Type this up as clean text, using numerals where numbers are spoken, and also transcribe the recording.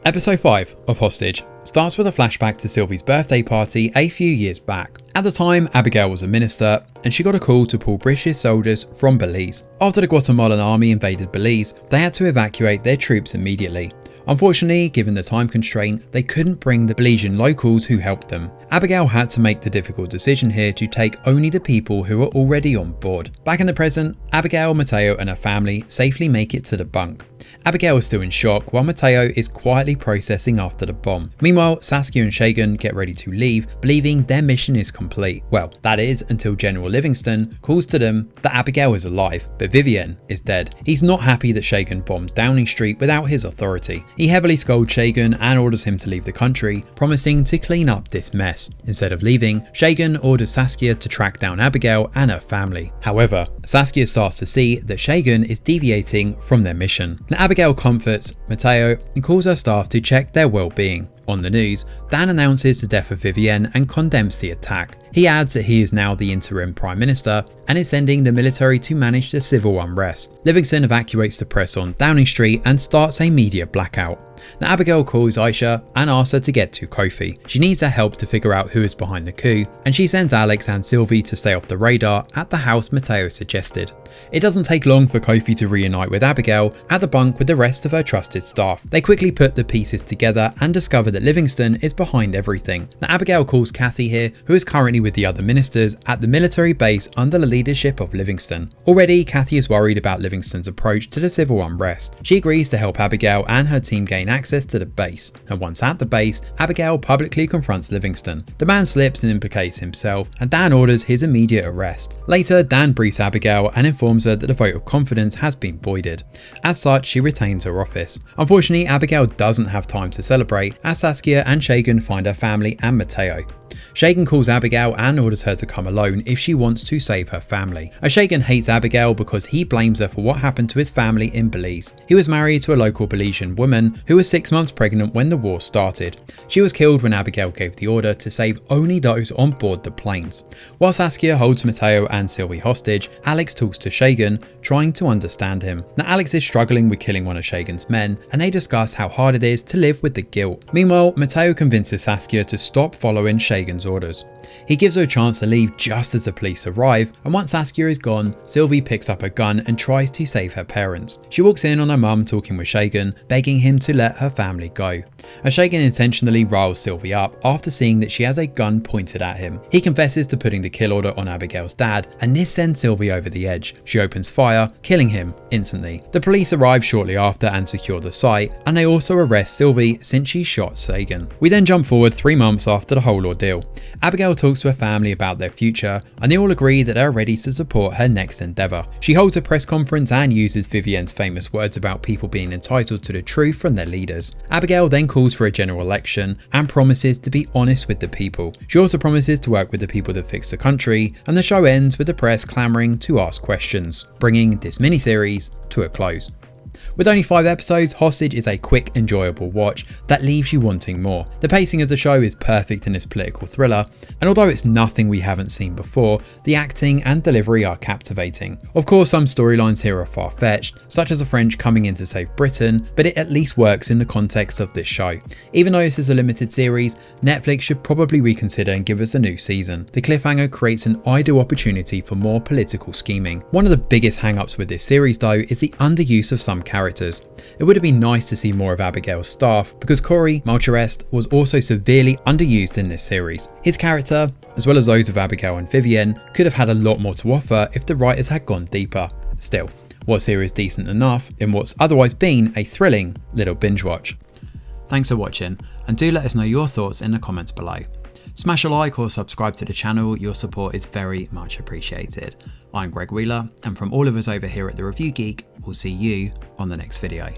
Episode 5 of Hostage starts with a flashback to Sylvie's birthday party a few years back. At the time, Abigail was a minister, and she got a call to pull British soldiers from Belize. After the Guatemalan army invaded Belize, they had to evacuate their troops immediately. Unfortunately, given the time constraint, they couldn't bring the Belizean locals who helped them. Abigail had to make the difficult decision here to take only the people who were already on board. Back in the present, Abigail, Mateo and her family safely make it to the bunk. Abigail is still in shock while Mateo is quietly processing after the bomb. Meanwhile, Saskia and Shagan get ready to leave, believing their mission is complete. Well, that is until General Livingston calls to them that Abigail is alive, but Vivienne is dead. He's not happy that Shagan bombed Downing Street without his authority. He heavily scolds Shagan and orders him to leave the country, promising to clean up this mess. Instead of leaving, Shagan orders Saskia to track down Abigail and her family. However, Saskia starts to see that Shagan is deviating from their mission. Now, Abigail comforts Mateo and calls her staff to check their well-being. On the news, Dan announces the death of Vivienne and condemns the attack. He adds that he is now the interim Prime Minister and is sending the military to manage the civil unrest. Livingston evacuates the press on Downing Street and starts a media blackout. Now Abigail calls Aisha and asks her to get to Kofi. She needs her help to figure out who is behind the coup, and she sends Alex and Sylvie to stay off the radar at the house Mateo suggested. It doesn't take long for Kofi to reunite with Abigail at the bunk with the rest of her trusted staff. They quickly put the pieces together and discover that Livingston is behind everything. Now Abigail calls Kathy here, who is currently with the other ministers at the military base under the leadership of Livingston. Already, Kathy is worried about Livingston's approach to the civil unrest. She agrees to help Abigail and her team gain access to the base, and once at the base, Abigail publicly confronts Livingston. The man slips and implicates himself, and Dan orders his immediate arrest. Later, Dan briefs Abigail and informs her that the vote of confidence has been voided. As such, she retains her office. Unfortunately, Abigail doesn't have time to celebrate as Saskia and Shagan find her family and Mateo. Shagan calls Abigail and orders her to come alone if she wants to save her family. Shagan hates Abigail because he blames her for what happened to his family in Belize. He was married to a local Belizean woman who was 6 months pregnant when the war started. She was killed when Abigail gave the order to save only those on board the planes. While Saskia holds Mateo and Sylvie hostage, Alex talks to Shagan, trying to understand him. Now Alex is struggling with killing one of Shagan's men, and they discuss how hard it is to live with the guilt. Meanwhile, Mateo convinces Saskia to stop following Shagan's orders. He gives her a chance to leave just as the police arrive, and once Saskia is gone, Sylvie picks up a gun and tries to save her parents. She walks in on her mum talking with Shagan, begging him to let her family go. Shagan intentionally riles Sylvie up after seeing that she has a gun pointed at him. He confesses to putting the kill order on Abigail's dad, and this sends Sylvie over the edge. She opens fire, killing him instantly. The police arrive shortly after and secure the site, and they also arrest Sylvie since she shot Shagan. We then jump forward 3 months after the whole ordeal. Abigail talks to her family about their future, and they all agree that they are ready to support her next endeavour. She holds a press conference and uses Vivienne's famous words about people being entitled to the truth from their leaders. Abigail then calls for a general election and promises to be honest with the people. She also promises to work with the people that fix the country, and the show ends with the press clamouring to ask questions, bringing this miniseries to a close. With only 5 episodes, Hostage is a quick, enjoyable watch that leaves you wanting more. The pacing of the show is perfect in this political thriller, and although it's nothing we haven't seen before, the acting and delivery are captivating. Of course, some storylines here are far-fetched, such as the French coming in to save Britain, but it at least works in the context of this show. Even though this is a limited series, Netflix should probably reconsider and give us a new season. The cliffhanger creates an ideal opportunity for more political scheming. One of the biggest hang-ups with this series though is the underuse of some characters. It would have been nice to see more of Abigail's staff because Corey Malcherest was also severely underused in this series. His character, as well as those of Abigail and Vivienne, could have had a lot more to offer if the writers had gone deeper. Still, what's here is decent enough in what's otherwise been a thrilling little binge watch. Thanks for watching, and do let us know your thoughts in the comments below. Smash a like or subscribe to the channel, your support is very much appreciated. I'm Greg Wheeler, and from all of us over here at The Review Geek, we'll see you on the next video.